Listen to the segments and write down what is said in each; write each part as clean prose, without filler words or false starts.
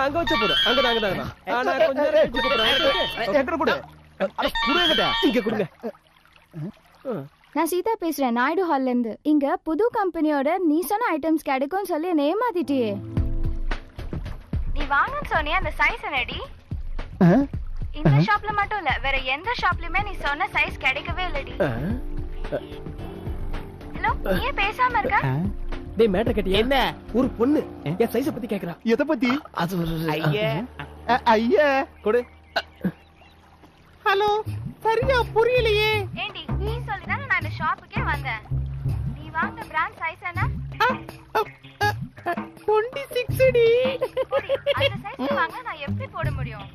அங்க வச்ச போடு. அங்கதான் அங்கதான். நான் கொஞ்ச நேரம் கழிச்சு கூப்பிடுறேன். எங்கட கொடு. அட குடுங்கடா. இங்க கொடுங்க. நான் சீதா பேசுறேன், நாயுடு ஹால்ல இருந்து. இங்க புது கம்பெனியோட நீ சொன்ன ஐட்டம்ஸ் கிடைக்கும்னு சொல்லி என்ன ஏமாத்திட்டியே. நீ வாங்கன்னு சொன்னியே, அந்த சைஸ் என்னடி? இந்த ஷாப்ல மட்டும் இல்ல, வேற எந்த ஷாப்லயுமே நீ சொன்ன சைஸ் கிடைக்கவே இல்லடி. ஹலோ, நீ ஏன் பேசாம இருக்க? டேய் மேட்டர் கேட்டியா? என்ன? ஒரு பொண்ணு என் சைஸ பத்தி கேக்குறா. எதை பத்தி? அது ஐயே ஐயா கொடு. ஹலோ, சரியா புரியலையே. ஏண்டி, நீ சொல்லிதானே நான் இந்த ஷாப்புக்கே வந்தேன். நீ வாங்க பிராண்ட் சைஸ் என்ன? 26 டி. அந்த சைஸ் வாங்க நான் எப்படி போட முடியும்?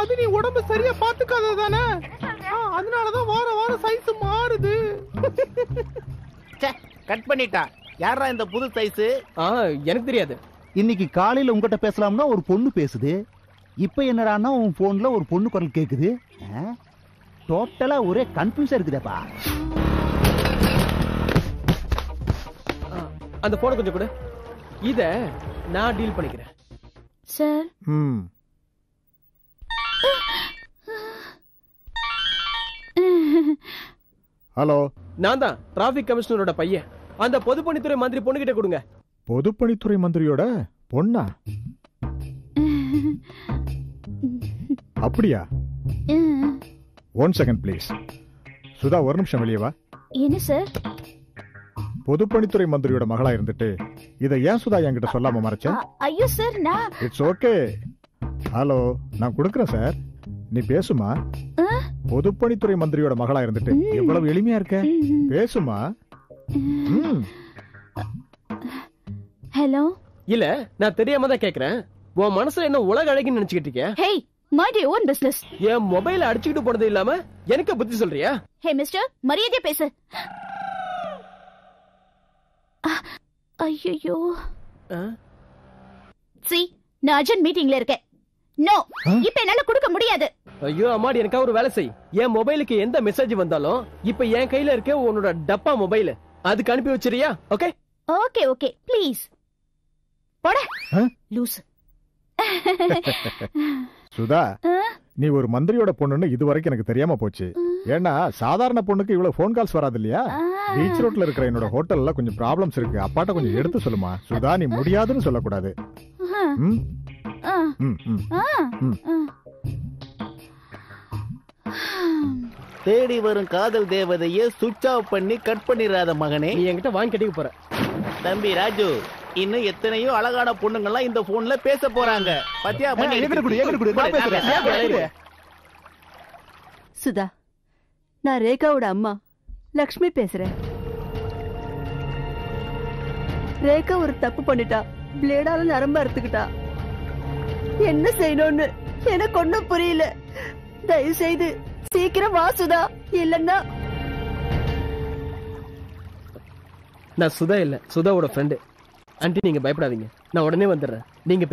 அது நீ உடம்ப சரியா பாத்துக்காததானே? என்ன சொல்ற? அதனாலதான் வாரம் சைஸ் மாறுது. கட் பண்ணிட்டா. யாரா இந்த புது சைஸ்? எனக்கு தெரியாது. இன்னைக்கு காலையில உங்ககிட்ட பேசலாம்னா ஒரு பொண்ணு பேசுது. இப்ப என்னடான்னா உன் போன்ல ஒரு பொண்ணு குரல் கேக்குது. டோட்டலா ஒரே கன்ஃபியூஸா இருக்குதேப்பா. அந்த போன கொஞ்சம் கொடு. இத நான் டீல் பண்ணிக்கிறேன். சார். ஹலோ, நான் தான் டிராபிக் கமிஷனரோட பையன். அந்த பொதுப்பணித்துறை மந்திரி பொண்ணு கிட்ட கொடுங்க. பொதுப்பணித்துறை மந்திரியோட பொண்ணா? அப்படியா? One second please. சுதா, ஒரு நிமிஷம் வெளியே வா. என்ன சார்? பொதுப்பணித்துறை மந்திரியோட மகளா இருந்துட்டு இதை ஏன் சுதா என்கிட்ட சொல்லாம மறைச்ச? ஐயோ சார், நான் இட்ஸ் ஓகே. ஹலோ, நான் கொடுக்கறேன் சார், நீ பேசுமா. பொதுப்பணித்துறை மந்திரியோட மகளா இருந்துட்டு எவ்வளவு எளிமையா இருக்க. பேசுமா. ஹலோ. இல்ல, நான் தெரியாம தான் கேக்குறேன். உன் மனசுல என்ன உலக அழகின்னு நினைச்சுக்கிட்டு இருக்கியா? Hey, mind your own business. என் மொபைல அடிச்சுக்கிட்டு போனது இல்லாம எனக்கு புத்தி சொல்றியா? ஹே மிஸ்டர், மரியாதையா பேசு. ஐயோ. சி, நான் அர்ஜென்ட் மீட்டிங்ல இருக்கேன். நோ, இப்ப என்னால கொடுக்க முடியாது. ஐயோ அம்மாடி, எனக்கா ஒரு வேலை செய். என் மொபைலுக்கு எந்த மெசேஜ் வந்தாலும் இப்ப என் கையில இருக்க உன்னோட டப்பா மொபைல் அதுக்கு அனுப்பி வச்சிரியா? Okay okay okay please. போட லூஸ். சுதா, நீ ஒரு மந்திரியோட பொண்ணுன்னு இதுவரைக்கும் எனக்கு தெரியாம போச்சு. ஏன்னா சாதாரண பொண்ணுக்கு இவ்வளவு போன் கால்ஸ் வராது இல்லையா? பீச் ரோட்ல இருக்கிற என்னோட ஹோட்டல்ல கொஞ்சம் ப்ராப்ளம்ஸ் இருக்கு. அப்பாட்ட கொஞ்சம் எடுத்து சொல்லுமா. சுதா, நீ முடியாதுன்னு சொல்லக்கூடாது. தேடி வரும் காதல் தேவதையை சுவிட்ச் ஆஃப் பண்ணி கட் பண்ணிராத மகனே. நீ என்கிட்ட வாங்கி கட்டிக்க போற. தம்பி ராஜு, இன்னும் எத்தனையோ அழகான பொண்ணுங்கள்லாம் இந்த போன்ல பேச போறாங்க. பத்தியா? சுதா, நான் ரேகாவோட அம்மா லக்ஷ்மி பேசுறேன். ரேகா ஒரு தப்பு பண்ணிட்டா. பிளேடால நரம்பு அறுத்துக்கிட்டா. என்ன செய்யணும்னு எனக்கு ஒண்ணும் புரியல. தயவு செய்து சீக்கிரம் வா சுதா, இல்லன்னா. நான் சுதா இல்ல, சுதாவோட ஃப்ரெண்டு. ஆண்டி, நீங்க பயப்படாதீங்க, நான் உடனே வந்துடுறேன். நீங்க